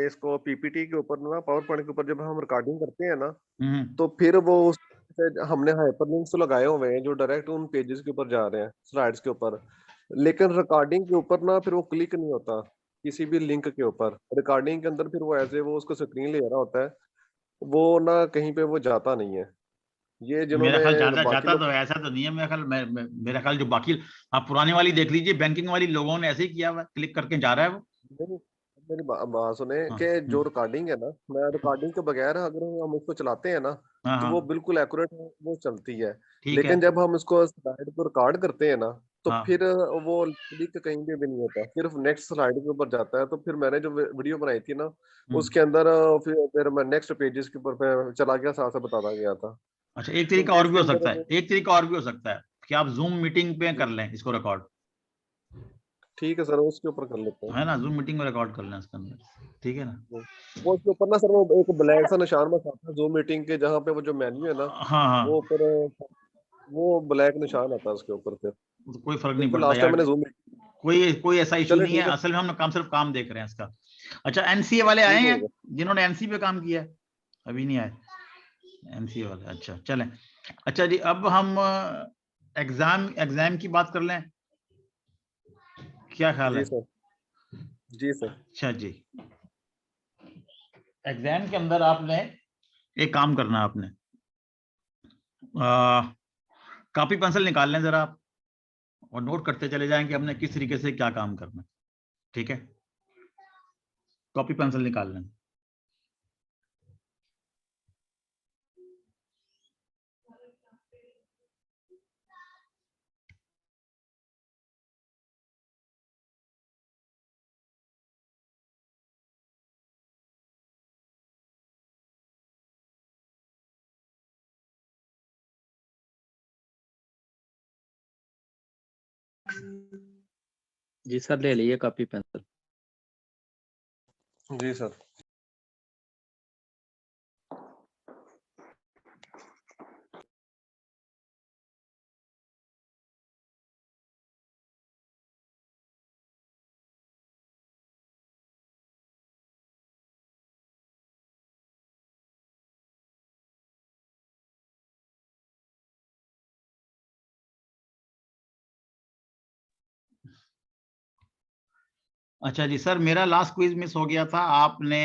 इसको PPT के ऊपर ना पावर पॉइंट के ऊपर जब हम रिकॉर्डिंग करते हैं ना, तो फिर वो हमने हाइपरलिंक्स तो लगाए हुए हैं जो डायरेक्ट उन पेजेस के ऊपर जा रहे हैं, स्लाइड्स के ऊपर, लेकिन रिकॉर्डिंग के ऊपर ना फिर वो क्लिक नहीं होता किसी भी लिंक के ऊपर। रिकॉर्डिंग के अंदर फिर वो ऐसे वो उसको स्क्रीन ले रहा होता है, वो ना कहीं पे वो जाता नहीं है। ये मेरा जिन्होंने ख्याल जाता बाकी जाता लोग, तो ऐसा तो नहीं है मेरा ख्याल। मेरा ख्याल जो बाकी आप पुराने वाली देख लीजिए, बैंकिंग वाली लोगों ने ऐसे ही किया हुआ है, क्लिक करके जा रहा है वो। नहीं, मेरी बात सुने हाँ कि जो रिकॉर्डिंग है ना, मैं रिकॉर्डिंग के बगैर अगर हम उसको चलाते हैं ना, हाँ तो वो हाँ बिल्कुल एक्यूरेट वो चलती है। ठीक है। लेकिन जब हम इसको स्लाइड को रिकॉर्ड करते हैं ना, तो हाँ। फिर वो क्लिक कहीं भी नहीं होता, फिर नेक्स्ट स्लाइड के ऊपर जाता है। तो फिर मैंने जो वीडियो बनाई थी ना, उसके अंदर फिर मैं नेक्स्ट पेजेस के ऊपर पे चला गया, साथ साथ बताता गया था। अच्छा, एक तरीका क्योंकि और भी इसके हो सकता है, अंदर एक तरीका और भी हो सकता है कि आप जूम मीटिंग पे कर लें इसको रिकॉर्ड, ठीक है सर, उसके ऊपर कर लेते हैं। है ना, जूम मीटिंग में रिकॉर्ड कर लें इसके अंदर, ठीक है ना। वो उसके ऊपर ना सर वो एक ब्लैक सा निशान बस आता है जूम मीटिंग के, जहाँ पे वो जो मेन्यू है ना, हाँ हाँ, वो ऊपर वो ब्लैक निशान आता है उसके ऊपर। फिर तो कोई फर्क नहीं क्योंकि पड़ता लास्ट टाइम यार, मैंने जूम कोई ऐसा इशू चले नहीं है, ठीक है, असल में हम काम सिर्फ काम देख रहे हैं इसका। अच्छा, एनसीए वाले आए ठीक हैं है। जिन्होंने एनसीए पे काम किया है? अभी नहीं आए एनसीए वाले, अच्छा चलें। अच्छा जी, अब हम एग्जाम की बात कर लें, क्या ख्याल जी है? सर, जी सर। अच्छा जी, एग्जाम के अंदर आपने एक काम करना है, आपने कॉपी पेंसिल निकाल लें जरा आप, और नोट करते चले जाएं कि हमने किस तरीके से क्या काम करना है, ठीक है? कॉपी पेंसिल निकाल लें। जी सर, ले लीजिए कॉपी पेंसिल। जी सर। अच्छा जी सर, मेरा लास्ट क्विज मिस हो गया था, आपने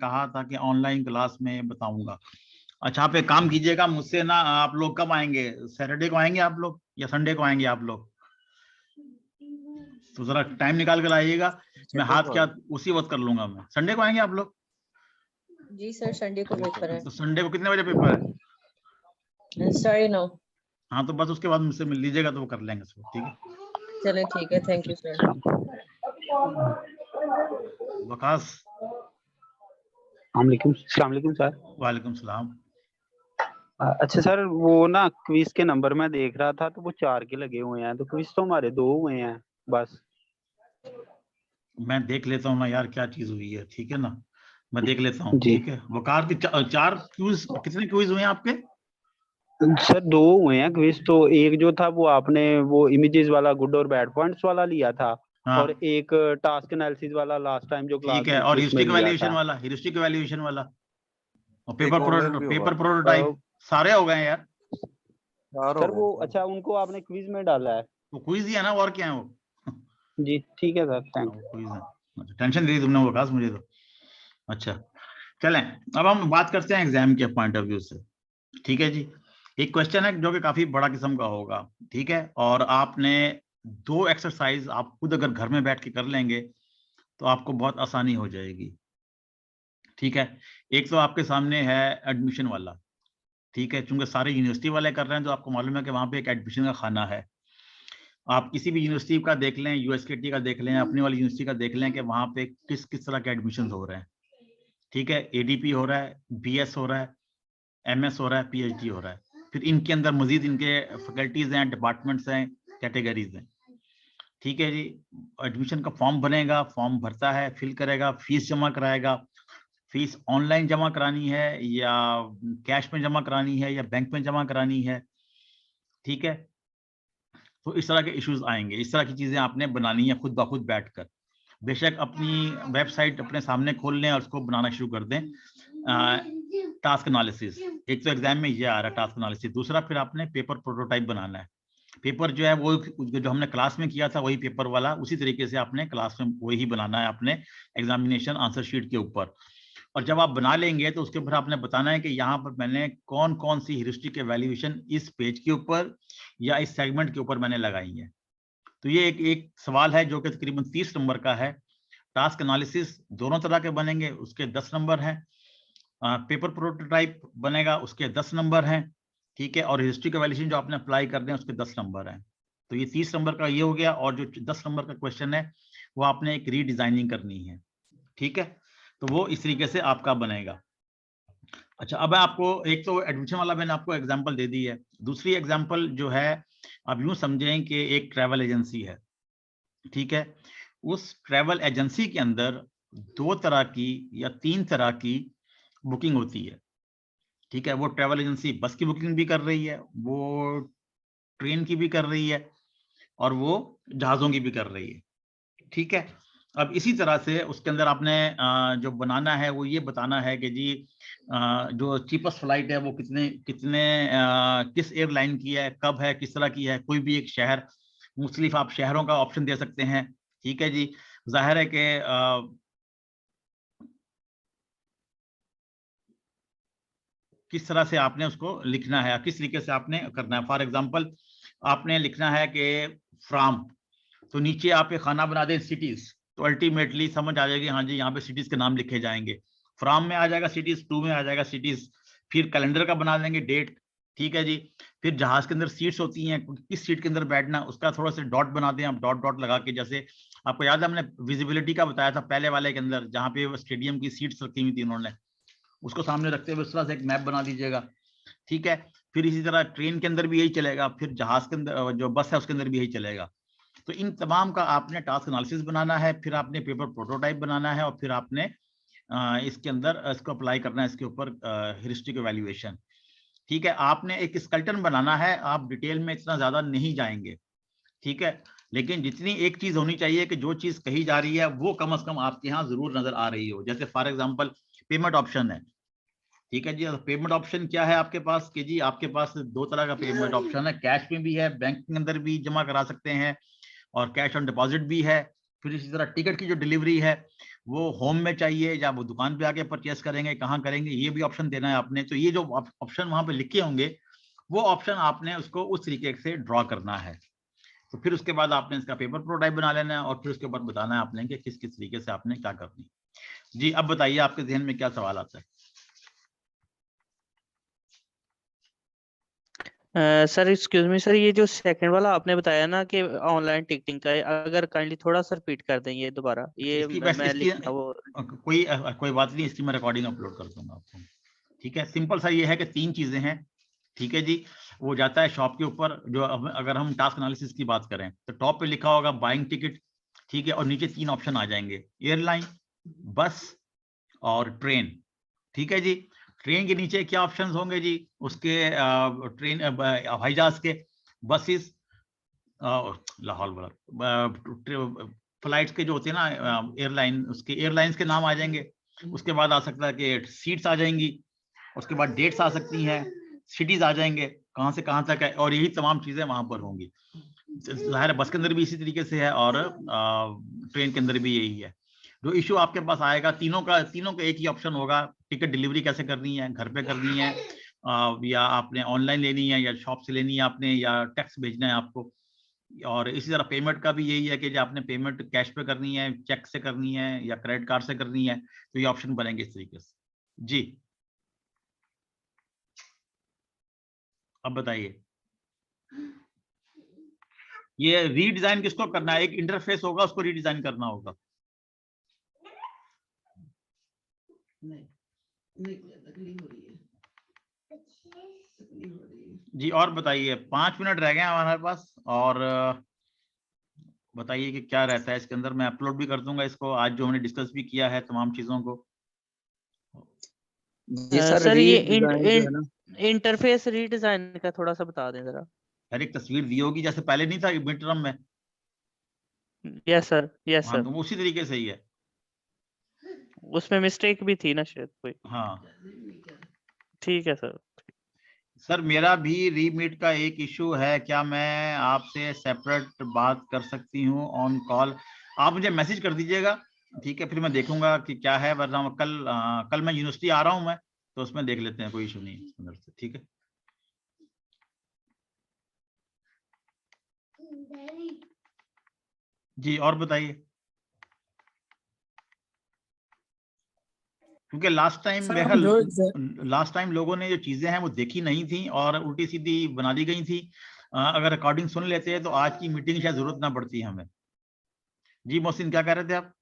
कहा था कि ऑनलाइन क्लास में बताऊंगा। अच्छा, आप एक काम कीजिएगा मुझसे ना, आप लोग कब आएंगे? सैटरडे को आएंगे आप लोग या संडे को आएंगे आप लोग? तो जरा टाइम निकाल कर आइएगा, मैं हाथ क्या उसी वक्त कर लूंगा। मैं संडे को आएंगे आप लोग? जी सर, संडे को पेपर है। तो संडे को कितने बजे पेपर है? 9:30। हाँ, तो बस उसके बाद मुझसे मिल लीजिएगा तो वो कर लेंगे इसको, ठीक है? चले ठीक है, थैंक यू सर। वकास। अस्सलाम वालेकुम सर। वालेकुम सलाम। अच्छा सर, वो ना क्विज के नंबर मैं देख रहा था तो वो 4 के लगे हुए हैं, तो क्विज तो हमारे 2 हुए हैं बस। मैं देख लेता हूँ ना यार क्या चीज हुई है, ठीक है ना, मैं देख लेता हूँ, जी ठीक है। वकार के 4 क्विज, कितने क्विज हुए हैं आपके? सर, 2 हुए हैं क्विज। तो एक जो था वो आपने वो इमेजेस वाला गुड और बैड पॉइंट्स वाला लिया था, और हाँ एक टास्क एनालिसिस वाला लास्ट टाइम जो क्लास ठीक है, हुई और थी उसमें हिस्ट्री लिया वैल्यूएशन था। वाला, हिस्ट्री वैल्यूएशन वाला, और एक ऑनलाइन भी होगा, पेपर प्रोटोटाइप, सारे हो गए हैं यार। 4 हो सर वो गए। अच्छा, उनको आपने क्विज में डाला है? तो क्विज ही है ना, और क्या है वो? जी ठीक है सर, थैंक वो यू। क्विज है। अच्छा, टेंशन दे दी तुमने वकास मुझे तो। अच्छा चलें, अब हम बात करते हैं एग्जाम के पॉइंट ऑफ व्यू से, ठीक है जी। एक क्वेश्चन है जो कि काफी बड़ा किस्म का होगा, ठीक है, और आपने 2 एक्सरसाइज आप खुद अगर घर में बैठ के कर लेंगे तो आपको बहुत आसानी हो जाएगी, ठीक है। एक तो आपके सामने है एडमिशन वाला, ठीक है, चूंकि सारे यूनिवर्सिटी वाले कर रहे हैं तो आपको मालूम है कि वहां पे एक एडमिशन का खाना है। आप किसी भी यूनिवर्सिटी का देख लें, यूएसकेटी का देख लें, अपनी वाली यूनिवर्सिटी का देख लें कि वहां पे किस किस तरह के एडमिशन हो रहे हैं, ठीक है। एडीपी हो रहा है, बीएस हो रहा है, एमएस हो रहा है, पीएचडी हो रहा है, फिर इनके अंदर मजीद इनके फैकल्टीज हैं, डिपार्टमेंट्स हैं, कैटेगरीज हैं, ठीक है जी। एडमिशन का फॉर्म बनेगा, फॉर्म भरता है, फिल करेगा, फीस जमा कराएगा। फीस ऑनलाइन जमा करानी है या कैश में जमा करानी है या बैंक में जमा करानी है, ठीक है। तो इस तरह के इश्यूज आएंगे, इस तरह की चीजें आपने बनानी है खुद ब खुद बैठकर। बेशक अपनी वेबसाइट अपने सामने खोल लें और उसको बनाना शुरू कर दें। टास्क एनालिसिस, एक तो एग्जाम में ये आ रहा है टास्क एनालिसिस, दूसरा फिर आपने पेपर प्रोटोटाइप बनाना है। पेपर जो है वो जो हमने क्लास में किया था वही पेपर वाला, उसी तरीके से आपने क्लास में वही बनाना है अपने एग्जामिनेशन आंसर शीट के ऊपर। और जब आप बना लेंगे तो उसके ऊपर आपने बताना है कि यहाँ पर मैंने कौन कौन सी ह्यूरिस्टिक वैल्यूएशन इस पेज के ऊपर या इस सेगमेंट के ऊपर मैंने लगाई है। तो ये एक सवाल है जो कि तकरीबन 30 नंबर का है। टास्क एनालिसिस दोनों तरह के बनेंगे, उसके 10 नंबर हैं। पेपर प्रोटोटाइप बनेगा, उसके 10 नंबर हैं, ठीक है। और हिस्ट्री का वैल्यूएशन जो आपने अप्लाई कर दें उसके 10 नंबर हैं। तो ये 30 नंबर का ये हो गया, और जो 10 नंबर का क्वेश्चन है वो आपने एक रीडिजाइनिंग करनी है, ठीक है। तो वो इस तरीके से आपका बनेगा। अच्छा, अब आपको एक तो एडमिशन वाला मैंने आपको एग्जांपल दे दी है। दूसरी एग्जांपल जो है, अब यूं समझें कि एक ट्रैवल एजेंसी है, ठीक है। उस ट्रैवल एजेंसी के अंदर 2 तरह की या 3 तरह की बुकिंग होती है, ठीक है। वो ट्रैवल एजेंसी बस की बुकिंग भी कर रही है, वो ट्रेन की भी कर रही है, और वो जहाज़ों की भी कर रही है, ठीक है। अब इसी तरह से उसके अंदर आपने जो बनाना है वो ये बताना है कि जी जो चीपेस्ट फ्लाइट है वो कितने कितने किस एयरलाइन की है, कब है, किस तरह की है, कोई भी एक शहर, मुख्तलिफ आप शहरों का ऑप्शन दे सकते हैं, ठीक है जी। जाहिर है कि किस तरह से आपने उसको लिखना है, किस तरीके से आपने करना है। फॉर एग्जांपल आपने लिखना है कि फ्रॉम, तो नीचे आप एक खाना बना दें सिटीज, तो अल्टीमेटली समझ आ जाएगी, हाँ जी यहाँ पे सिटीज के नाम लिखे जाएंगे। फ्रॉम में आ जाएगा सिटीज, टू में आ जाएगा सिटीज, फिर कैलेंडर का बना लेंगे डेट, ठीक है जी। फिर जहाज के अंदर सीट्स होती हैं, किस सीट के अंदर बैठना, उसका थोड़ा सा डॉट बना दें आप, डॉट डॉट लगा के। जैसे आपको याद है हमने विजिबिलिटी का बताया था पहले वाले के अंदर, जहाँ पे स्टेडियम की सीट्स रखी हुई थी उन्होंने, उसको सामने रखते हुए उस तरह से एक मैप बना दीजिएगा, ठीक है। फिर इसी तरह ट्रेन के अंदर भी यही चलेगा, फिर जहाज के अंदर जो बस है उसके अंदर भी यही चलेगा। तो इन तमाम का आपने टास्क एनालिसिस बनाना है, फिर आपने पेपर प्रोटोटाइप बनाना है, और फिर आपने इसके अंदर इसको अप्लाई करना है, इसके ऊपर हिस्ट्री वैल्यूएशन, ठीक है। आपने एक स्केलेटन बनाना है, आप डिटेल में इतना ज्यादा नहीं जाएंगे, ठीक है। लेकिन जितनी एक चीज होनी चाहिए कि जो चीज कही जा रही है वो कम से कम आपके यहाँ जरूर नजर आ रही हो। जैसे फॉर एग्जांपल पेमेंट ऑप्शन है, ठीक है जी। पेमेंट ऑप्शन क्या है आपके पास कि जी आपके पास 2 तरह का पेमेंट ऑप्शन है, कैश में भी है, बैंक के अंदर भी जमा करा सकते हैं, और कैश ऑन डिपॉजिट भी है। फिर इसी तरह टिकट की जो डिलीवरी है वो होम में चाहिए या वो दुकान पे आके परचेस करेंगे, कहाँ करेंगे, ये भी ऑप्शन देना है आपने। तो ये जो ऑप्शन वहां पे लिखे होंगे वो ऑप्शन आपने उसको उस तरीके से ड्रॉ करना है। तो फिर उसके बाद आपने इसका पेपर प्रोटोटाइप बना लेना है, और फिर उसके बाद बताना है आपने कि किस किस तरीके से आपने क्या करनी। जी अब बताइए आपके जहन में क्या सवाल आता है। सर एक्सक्यूज मी सर, ये जो सेकंड वाला आपने बताया ना कि ऑनलाइन टिकटिंग का, अगर काइंडली थोड़ा सा रिपीट कर दें ये दोबारा, ये इसकी बस मैं इसकी लिखना वो कोई बात नहीं, इसकी मैं रिकॉर्डिंग अपलोड कर दूंगा आपको, ठीक है। सिंपल सा ये है कि 3 चीजें हैं, ठीक है जी। वो जाता है शॉप के ऊपर, जो अगर हम टास्क एनालिसिस की बात करें तो टॉप पे लिखा होगा बाइंग टिकट, ठीक है, और नीचे 3 ऑप्शन आ जाएंगे, एयरलाइन, बस और ट्रेन, ठीक है जी। ट्रेन के नीचे क्या ऑप्शंस होंगे जी, उसके ट्रेन हवाई जहाज के, बसेस, लाहौल वाला फ्लाइट्स के जो होते हैं ना एयरलाइन, उसके एयरलाइंस के नाम आ जाएंगे। उसके बाद आ सकता है कि सीट्स आ जाएंगी, उसके बाद डेट्स आ सकती हैं, सिटीज आ जाएंगे कहाँ से कहाँ तक है, और यही तमाम चीजें वहां पर होंगी। जाहिर है बस के अंदर भी इसी तरीके से है, और ट्रेन के अंदर भी यही है। जो इशू आपके पास आएगा तीनों का एक ही ऑप्शन होगा, टिकट डिलीवरी कैसे करनी है, घर पे करनी है, या आपने ऑनलाइन लेनी है, या शॉप से लेनी है आपने, या टैक्स भेजना है आपको। और इसी तरह पेमेंट का भी यही है कि जो आपने पेमेंट कैश पे करनी है, चेक से करनी है, या क्रेडिट कार्ड से करनी है, तो ये ऑप्शन बनेंगे इस तरीके से। जी अब बताइए, ये रीडिजाइन किसको करना है? एक इंटरफेस होगा उसको रीडिजाइन करना होगा। जी और बताइए, 5 मिनट रह गए हैं हमारे पास, और बताइए कि क्या रहता है इसके अंदर। मैं अपलोड भी कर दूंगा इसको, आज जो हमने डिस्कस भी किया है तमाम चीजों को। जी सर ये रीडिजाइन जो है ना, इंटरफेस रीडिजाइन का थोड़ा सा बता दें जरा। अरे एक तस्वीर दी होगी जैसे पहले नहीं था मिड टर्म में। यस सर, यस हाँ सर, तो उसी तरीके से ही है। उसमें मिस्टेक भी थी ना शायद कोई। हाँ ठीक है सर। सर मेरा भी रीमीट का एक इशू है, क्या मैं आपसे सेपरेट बात कर सकती हूँ ऑन कॉल? आप मुझे मैसेज कर दीजिएगा, ठीक है, फिर मैं देखूंगा कि क्या है, वरना कल मैं यूनिवर्सिटी आ रहा हूँ मैं, तो उसमें देख लेते हैं, कोई इशू नहीं है इसके अंदर से, ठीक है। जी और बताइए, क्योंकि लास्ट टाइम सर मेरा हम जो लास्ट टाइम लोगों ने जो चीजें हैं वो देखी नहीं थी और उल्टी सीधी बना दी गई थी। अगर रिकॉर्डिंग सुन लेते हैं तो आज की मीटिंग शायद जरूरत ना पड़ती है हमें। जी मोहसिन, क्या कह रहे थे आप?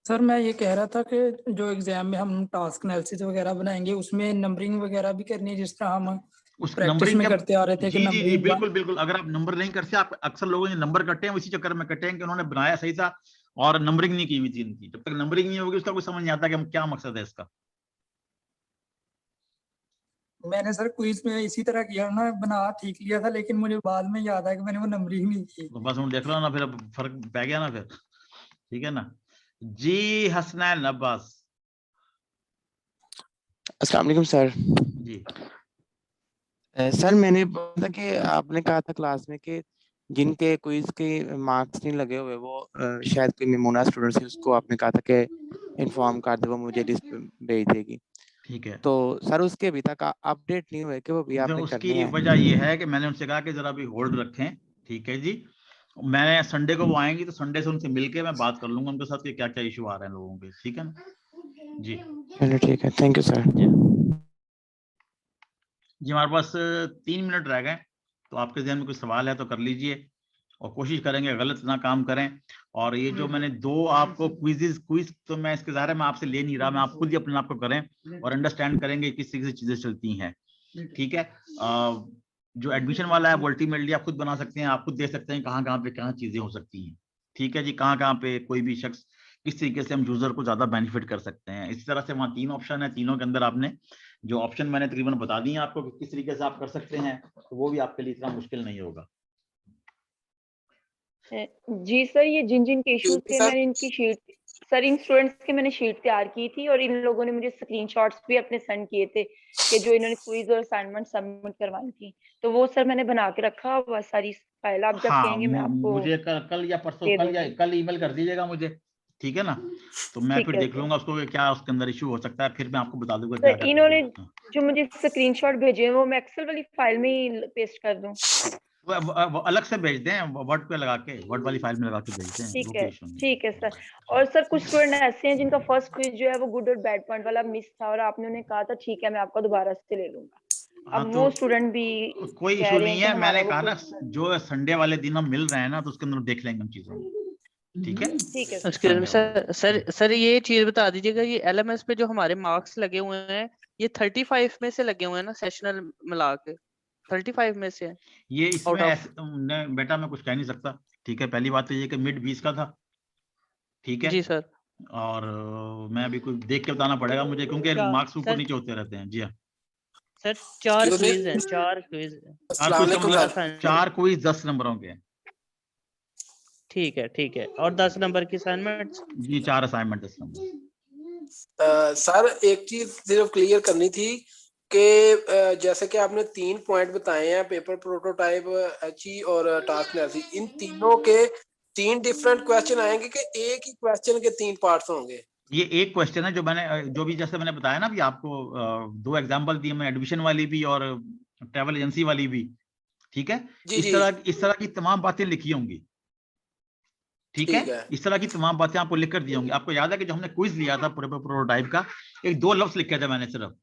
सर मैं ये कह रहा था कि जो एग्जाम में हम टास्क एनालिसिस वगैरह बनाएंगे उसमें नंबरिंग वगैरह भी करनी है, जिस तरह हम उस प्रैक्टिस नंबरिंग में का करते आ रहे थे कि जी जी जी नंबरिंग बिल्कुल बिल्कुल। अगर आप नंबर नहीं करते, आप अक्सर लोगों ने नंबर कटे हैं उसी चक्कर में कटे हैं कि उन्होंने बनाया सही था और नंबरिंग नहीं की हुई थी इनकी। जब तक नंबरिंग नहीं होगी उसका कुछ समझ नहीं आता कि हम क्या मकसद है इसका। मैंने सर क्विज में इसी तरह किया ना, बना ठीक लिया था, लेकिन मुझे बाद में याद आया कि मैंने वो नंबरिंग नहीं की। तो बस हम देख लो ना, फिर अब फर्क पै गया ना फिर। ठीक है ना जी। हसनैन अब्बास अस्सलाम वालेकुम सर। जी। सर मैंने बोला कि आपने कहा था क्लास में कि जिनके क्विज के मार्क्स नहीं लगे हुए वो शायद कोई मेमोना स्टूडेंट है, उसको आपने कहा था कि इन्फॉर्म कर दे, वो मुझे लिस्ट भेज देगी। ठीक है। तो सर उसके अभी तक अपडेट नहीं हुए कि वो भी तो आपने उसकी करने हैं। वजह ये है कि मैंने उनसे कहा कि जरा अभी होल्ड रखें। ठीक है जी। मैंने संडे को वो आएंगी तो संडे से उनसे मिलके मैं बात कर लूंगा उनके साथ कि क्या क्या इशू आ रहे हैं लोगों के। ठीक है ना जी। चलो ठीक है, थैंक यू सर। जी हमारे पास 3 मिनट रह गए, तो आपके ध्यान में कोई सवाल है तो कर लीजिए और कोशिश करेंगे गलत ना काम करें। और ये जो मैंने 2 आपको क्विज तो मैं इसके ज़ाहिर है मैं आपसे ले नहीं रहा, मैं आप खुद ही अपने आप को करें और अंडरस्टैंड करेंगे किस तरीके से चीजें चलती हैं। ठीक है। जो एडमिशन वाला है वो अल्टीमेटली आप खुद बना सकते हैं, आप खुद देख सकते हैं कहाँ पे कहाँ चीजें हो सकती हैं। ठीक है जी। कहाँ पे कोई भी शख्स किस तरीके से हम यूजर को ज्यादा बेनिफिट कर सकते हैं। इस तरह से वहाँ 3 ऑप्शन है, तीनों के अंदर आपने जो ऑप्शन मैंने तकरीबन बता दिए आपको कि किस तरीके से आप कर सकते हैं, तो वो भी आपके लिए इतना मुश्किल नहीं होगा। जी सर, ये जिन जिन के इश्यूज थे मैंने इनकी शीट, सर इन स्टूडेंट्स की मैंने शीट तैयार की थी और इन लोगों ने मुझे स्क्रीनशॉट्स भी अपने सेंड किए थे कि जो इन्होंने क्विज और असाइनमेंट सबमिट करवाई थी, तो वो सर मैंने बना के रखा हुआ सारी फाइल। आप जब हाँ, कहेंगे मैं आपको मुझे कल या परसों, दे कल या दूंगी। कल ईमेल कर दीजिएगा मुझे। ठीक है ना, तो मैं ठीक फिर है देख सर। लूंगा उसको कि क्या उसके अंदर इशू हो सकता है, फिर मैं आपको बता दूंगा क्या सर क्या इन्होंने करना। जो मुझे स्क्रीनशॉट भेजे हैं वो मैं एक्सेल वाली फाइल में ही पेस्ट कर दूं? वो अलग से भेज दें, वर्ड पे लगा के, वर्ड वाली फाइल में लगा के भेज दें, वो कोई इशू नहीं। ठीक है सर। और सर कुछ स्टूडेंट ऐसे हैं जिनका फर्स्ट क्विज जो है वो गुड और बैड पॉइंट वाला मिस था और आपने उन्हें कहा था ठीक है मैं आपका दोबारा से ले लूंगा। हाँ, अब तो वो स्टूडेंट भी कोई कह इशू रहे नहीं हैं कि है। हमारा मैंने वो कहा ना quiz- जो संडे वाले दिन हम मिल रहे हैं ना, तो उसके अंदर देख लेंगे हम चीजों को। ठीक है। ठीक है एक्सक्यूज मी सर ये चीज बता दीजिएगा, ये एलएमएस पे जो हमारे मार्क्स लगे हुए हैं ये 35 में से लगे हुए हैं ना, सेशनल मिला के 35 में से है? ये इसमें Out of- बेटा मैं कुछ कह नहीं सकता। ठीक है। पहली बात तो ये कि मिड 20 का था। ठीक है जी सर। और मैं अभी कुछ देख के बताना पड़ेगा मुझे, क्योंकि मार्क्स ऊपर सर नीचे होते रहते हैं। जी हाँ सर 4 Excuse me? क्विज हैं, 4 क्विज हैं। हाँ, कुछ अस्सलाम वालेकुम सर। 4 क्विज 10 नंबरों के हैं। ठीक है और 10 नंबर की असाइनमेंट्स। जी 4 असाइनमेंट 10 नंबर। सर एक चीज सिर्फ क्लियर करनी थी कि जैसे कि आपने 3 पॉइंट बताए हैं, पेपर प्रोटोटाइप, एचई और टास्क एनालिसिस, इन तीनों के 3 डिफरेंट क्वेश्चन आएंगे कि एक ही क्वेश्चन के 3 पार्ट्स होंगे? ये एक क्वेश्चन है जो भी जैसे मैंने बताया ना, अभी आपको 2 एग्जांपल दिए मैं, एडमिशन वाली भी और ट्रैवल एजेंसी वाली भी। ठीक है। जी इस तरह की तमाम बातें लिखी होंगी। ठीक है। इस तरह की तमाम बातें आपको लिख कर दी होंगी। आपको याद है कि जो हमने क्विज लिया था प्रोटोटाइप का, 1-2 लफ्ज लिखे थे मैंने सिर्फ,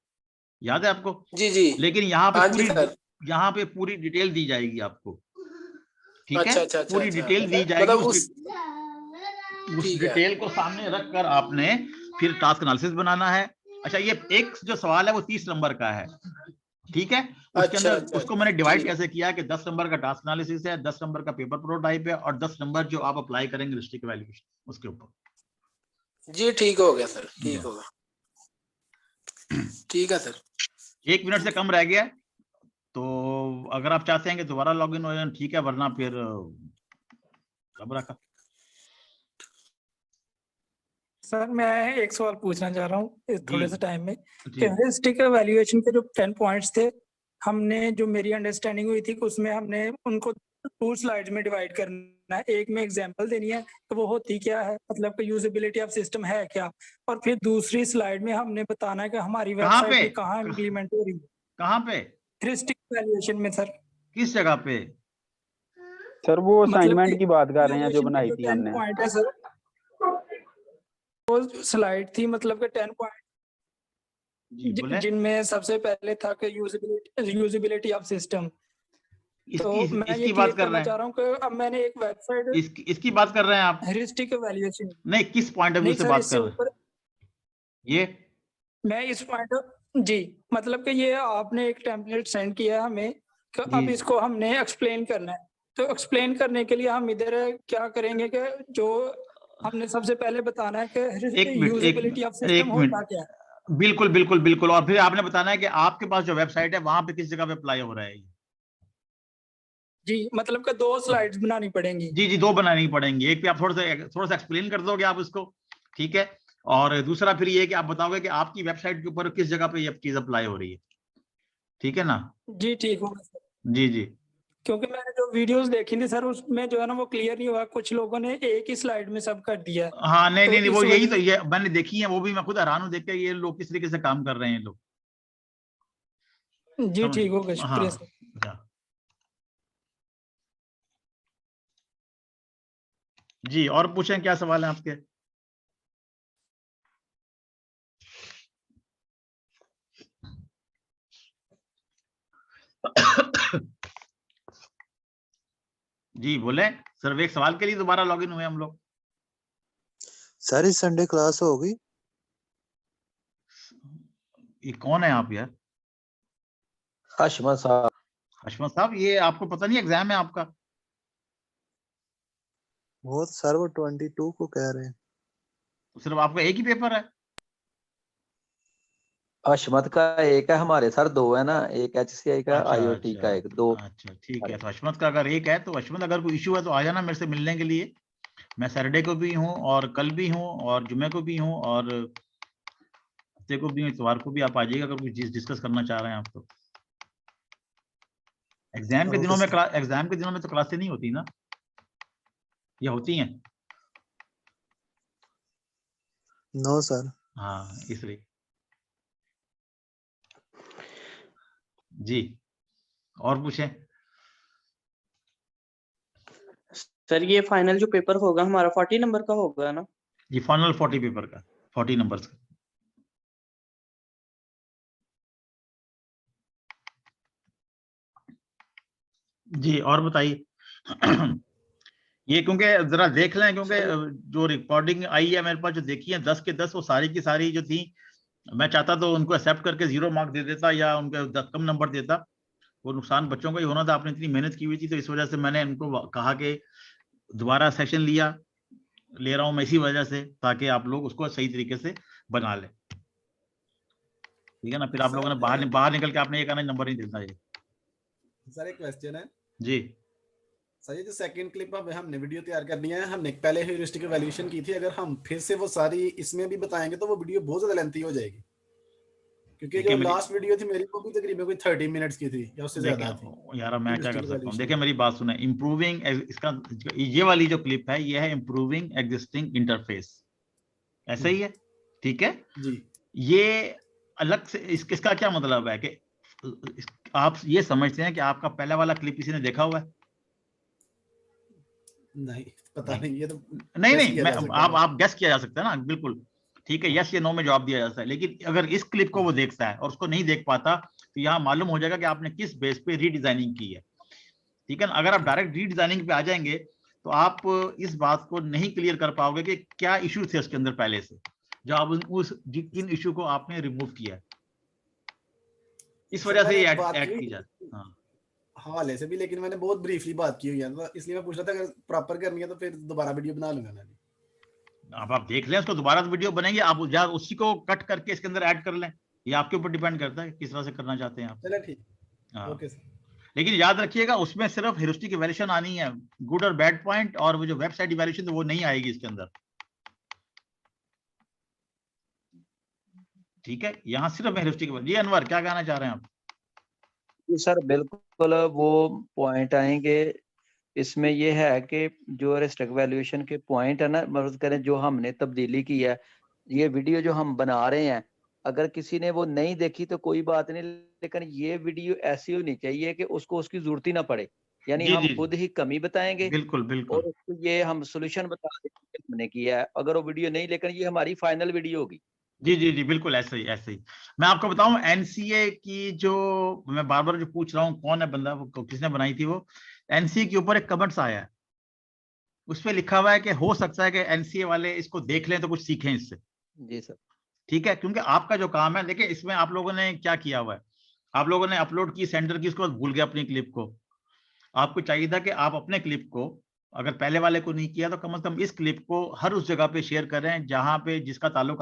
याद है आपको? जी लेकिन यहाँ पे पूरी डिटेल दी जाएगी आपको। ठीक है। पूरी डिटेल दी जाएगी। मतलब उस डिटेल को सामने रख कर आपने फिर टास्क एनालिसिस बनाना है। अच्छा, ये एक जो सवाल है वो 30 नंबर का है। ठीक है। उसके अंदर उसको मैंने डिवाइड कैसे किया कि 10 नंबर का टास्क एनालिसिस है, 10 नंबर का पेपर प्रोटोटाइप है और 10 नंबर जो आप अप्लाई करेंगे डिस्ट्रिक्ट वैल्यूएशन उसके ऊपर। जी ठीक हो गया सर, ठीक होगा। ठीक है सर। 1 मिनट से कम रह गया, तो अगर आप चाहते हैं कि दोबारा लॉग इन हो जाए ठीक है, वरना फिर कब रखा। सर मैं एक सवाल पूछना चाह रहा हूँ थोड़े से टाइम में जी। कि ह्यूरिस्टिक एवेल्युएशन के जो 10 पॉइंट्स थे, हमने जो मेरी अंडरस्टैंडिंग हुई थी कि उसमें हमने उनको 2 स्लाइड्स में डिवाइड करना है। एक में एग्जांपल देनी है कि वो होती क्या है, मतलब कि यूजेबिलिटी ऑफ सिस्टम है क्या, और फिर दूसरी स्लाइड में हमने बताना है कि हमारी वेबसाइट पे कहाँ इम्प्लीमेंट हो रही है। कहाँ पे? ह्यूरिस्टिक एवेल्युएशन में सर। किस जगह पे? सर वो मतलब असाइनमेंट की बात कर रहे हैं जो evaluation बनाई के थी 10 हमने। पॉइंट है सर, वो स्लाइड थी मतलब कि 10 पॉइंट। जी बोले। जिनमें सबसे पहले था कि यूजिबिलिटी ऑफ सिस्टम। तो मैं ये इसकी क्लियर बात कर करना रहे चाह हैं, रहा हूँ कि अब मैंने एक वेबसाइट इसकी बात कर रहे हैं आप? Heuristic evaluation. नहीं, किस पॉइंट ऑफ व्यू नहीं से सर, बात इससे कर रहे हैं? ऊपर ये मैं इस पॉइंट जी, मतलब कि ये आपने एक टेम्पलेट सेंड किया है हमें कि अब जी। इसको हमने एक्सप्लेन करना है। तो एक्सप्लेन करने के लिए हम इधर क्या करेंगे कि जो हमने सबसे पहले बताना है कि यूजिबिलिटी ऑफ सिस्टम एक होता मिनट, क्या है। बिल्कुल बिल्कुल बिल्कुल। और फिर आपने बताना है कि आपके पास जो वेबसाइट है वहां पे किस जगह पे अप्लाई हो रहा है ये। जी, मतलब कि 2 स्लाइड्स बनानी पड़ेंगी। जी जी, 2 बनानी पड़ेंगी। एक पे आप थोड़ा सा एक्सप्लेन कर दोगे आप उसको, ठीक है। और दूसरा फिर ये कि आप बताओगे कि आपकी वेबसाइट के ऊपर किस जगह पे ये चीज अप्लाई हो रही है, ठीक है ना? जी ठीक होगा सर। जी जी। क्योंकि मैंने जो वीडियोस देखी थी सर, उसमें जो है ना वो क्लियर नहीं हुआ। कुछ लोगों ने एक ही स्लाइड में सब कर दिया है। हाँ नहीं तो नहीं नहीं, वो इस यही तो, वजह ये मैंने देखी है, वो भी मैं खुद हैरान हूँ देख के, ये लोग किस तरीके से काम कर रहे हैं लोग। जी ठीक होगा, शुक्रिया हाँ सर। हाँ। जी, और पूछें, क्या सवाल है आपके? जी बोले सर, एक सवाल के लिए दोबारा लॉगिन हुए हम लोग। सर इस संडे क्लास होगी? ये कौन है आप यार? हशमत साहब। हशमत साहब, ये आपको पता नहीं एग्जाम है आपका? वो सर वो 22 को कह रहे हैं। तो सिर्फ आपका एक ही पेपर है? हशमत का एक है, हमारे सर 2 है ना, एक HCI का, अच्छा IoT का अच्छा एक, 2। अच्छा, ठीक है। तो हशमत का अगर एक है, तो हशमत अगर कोई इशू है तो आ जाना मेरे से मिलने के लिए। मैं सैटरडे को भी हूँ और कल भी हूँ और जुम्मे को भी हूँ और हफ्ते को भी हूँ, इतवार को भी आप आ जाइएगा अगर कुछ डिस्कस करना चाह रहे हैं आप तो। एग्जाम के दिनों में तो क्लासें नहीं होती ना, या होती हैं? No sir. हाँ, इसलिए। जी, और पूछें। सर ये फाइनल जो पेपर होगा हमारा 40 नंबर का होगा ना? जी, फाइनल 40 पेपर का, 40 नंबर्स का। जी, और बताइए। ये क्योंकि जरा देख लें, क्योंकि जो रिकॉर्डिंग आई है मेरे पास, जो देखी है 10 के 10, वो सारी की सारी जो थी, मैं चाहता तो उनको एक्सेप्ट करके 0 मार्क दे देता या उनके कम नंबर देता। वो नुकसान बच्चों का ही होना था। आपने इतनी मेहनत की हुई थी, तो इस वजह से मैंने उनको कहा कि दोबारा सेशन ले रहा हूं मैं इसी वजह से, ताकि आप लोग उसको सही तरीके से बना लें, ठीक है ना? फिर आप लोगों ने बाहर निकल के आपने ये कहना नंबर नहीं देता ये। सर एक क्वेश्चन है जी सर, ये जो सेकंड क्लिप अब हमने वीडियो तैयार करनी है, हमने पहले ह्यूरिस्टिक इवैल्यूएशन की थी, अगर हम फिर से वो सारी इसमें भी बताएंगे तो वो वीडियो बहुत ज्यादा लेंथी हो जाएगी, क्योंकि जो लास्ट वीडियो थी मेरी वो भी तकरीबन कोई 30 मिनट्स की थी या उससे ज्यादा थी। यार, मैं क्या कर सकता हूँ? देखिए मेरी बात सुने, इम्प्रूविंग इसका, ये वाली जो क्लिप है ये है इम्प्रूविंग एग्जिस्टिंग इंटरफेस, ऐसा ही है, ठीक है जी। ये अलग से इसका क्या मतलब है कि आप ये समझते हैं कि आपका पहला वाला क्लिप किसी ने देखा हुआ है? नहीं पता नहीं, ये तो नहीं आप गेस किया जा सकता है ना, बिल्कुल ठीक है, यस या नो में जवाब दिया जा सकता है। लेकिन अगर इस क्लिप को वो देखता है और उसको नहीं देख पाता, तो यहाँ मालूम हो जाएगा कि आपने किस बेस पे रीडिजाइनिंग की है, ठीक है ना? अगर आप डायरेक्ट रीडिजाइनिंग पे आ जाएंगे तो आप इस बात को नहीं क्लियर कर पाओगे कि क्या इशू थे उसके अंदर पहले से, जो आप किन इशू को आपने रिमूव किया है, इस वजह से ये ऐड की जाती है। हवाले से भी, लेकिन मैंने बहुत ब्रीफली बात की हुई है, तो इसलिए मैं पूछ रहा था अगर प्रॉपर करनी है तो फिर दोबारा वीडियो बना लूंगा मैं। आप देख लें उसको, दोबारा वीडियो बनेंगे, आप उसी को कट करके इसके अंदर ऐड कर लें, ये आपके ऊपर डिपेंड करता है किस तरह से करना चाहते हैं आप। चलो ठीक, ओके सर। लेकिन याद रखिएगा उसमें सिर्फ ह्यूरिस्टिक इवैल्यूएशन आनी है, गुड और बैड पॉइंट, और वो जो वेबसाइट इवैल्यूएशन तो वो नहीं आएगी इसके अंदर, ठीक है? यहाँ सिर्फ ह्यूरिस्टिक। जी अनवर, क्या कहना चाह रहे हैं आप? सर बिल्कुल वो पॉइंट आएंगे इसमें। ये है कि जो ह्यूरिस्टिक वैल्यूएशन के पॉइंट है ना, मतलब करें जो हमने तब्दीली की है, ये वीडियो जो हम बना रहे हैं, अगर किसी ने वो नहीं देखी तो कोई बात नहीं, लेकिन ये वीडियो ऐसी होनी चाहिए कि उसको उसकी जरूरत ही ना पड़े, यानी हम खुद ही कमी बताएंगे, बिल्कुल बिल्कुल, और उसको ये हम सोल्यूशन बता देंगे हमने किया है। अगर वो वीडियो नहीं, लेकिन ये हमारी फाइनल वीडियो होगी, जी जी जी बिल्कुल ऐसे ही ऐसे ही। मैं आपको बताऊं एनसीए की जो मैं बार बार जो पूछ रहा हूँ कौन है बंदा, वो किसने बनाई थी, वो एनसीए के ऊपर एक कमेंट्स आया है, उसपे लिखा हुआ है कि हो सकता है कि एनसीए वाले इसको देख लें तो कुछ सीखें इससे। जी सर। ठीक है, क्योंकि आपका जो काम है, देखिए इसमें आप लोगों ने क्या किया हुआ है, आप लोगों ने अपलोड की, सेंडर की, उसके बाद भूल गए अपनी क्लिप को। आपको चाहिए था कि आप अपने क्लिप को, अगर पहले वाले को नहीं किया तो कम से कम इस क्लिप को हर उस जगह पे शेयर करें जहां पे जिसका ताल्लुक आप